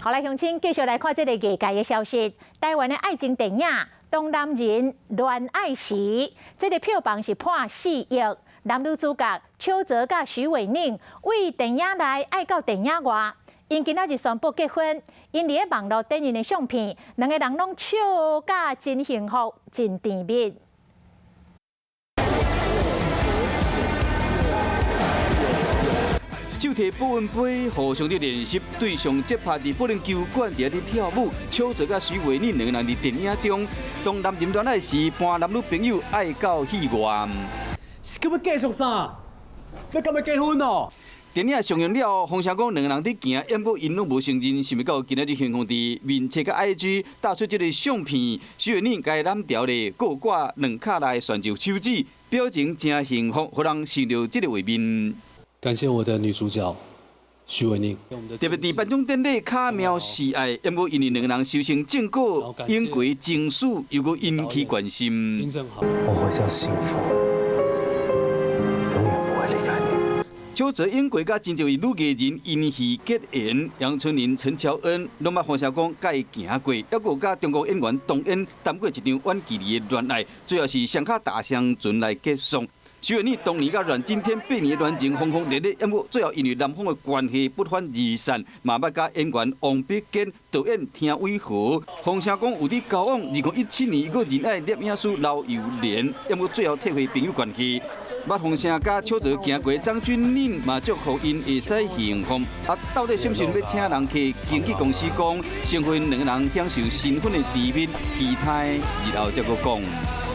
好，来，乡亲继续来看这个业界的消息。台湾的爱情电影《当男人恋爱时》，这个票房是破4亿。男女主角邱泽甲徐伟宁为电影内爱到电影外，因今仔日宣布结婚。因伫咧网络登映的相片，两个人拢笑甲真幸福、真甜蜜。 手提保温杯，互相伫练习，对上接拍伫保龄球馆伫咧跳舞。邱泽甲徐伟宁两个人伫电影中，当男人恋爱时，伴男女朋友爱到戏院。是要继续啥？要干要结婚哦？电影上映了，风声讲两个人伫行，因果因拢无承认，想要到今仔日幸福伫面册甲 IG 打出这个相片，徐伟宁该染条咧，各挂两脚内旋就手指，表情真幸福，互人想到这个画面。 感谢我的女主角徐伟宁。特别伫颁奖典礼卡妙示爱，因为因为两个人修成正果，演过情史又搁引起关心。我会叫幸福，永远不会离开你。邱泽演过甲真侪位女艺人因戏结缘，杨丞琳、陈乔恩拢捌风声讲甲伊行过，还有甲中国演员董演谈过一场婉距离的恋爱，最后是双脚踏双船来结束。 徐伟宁当年甲阮经天8年的恋情轰轰烈烈，因为最后因为男方的关系不欢而散，嘛捌甲演员王必坚导演听为何？风声讲有伫交往，2017年伊个热爱摄影师刘友莲，因为最后退回朋友关系。捌风声甲邱泽行过张钧甯嘛祝福因会使幸福。啊，到底是不是要请人去经纪公司讲，成婚两个人享受新婚的甜蜜？期待日后再搁讲。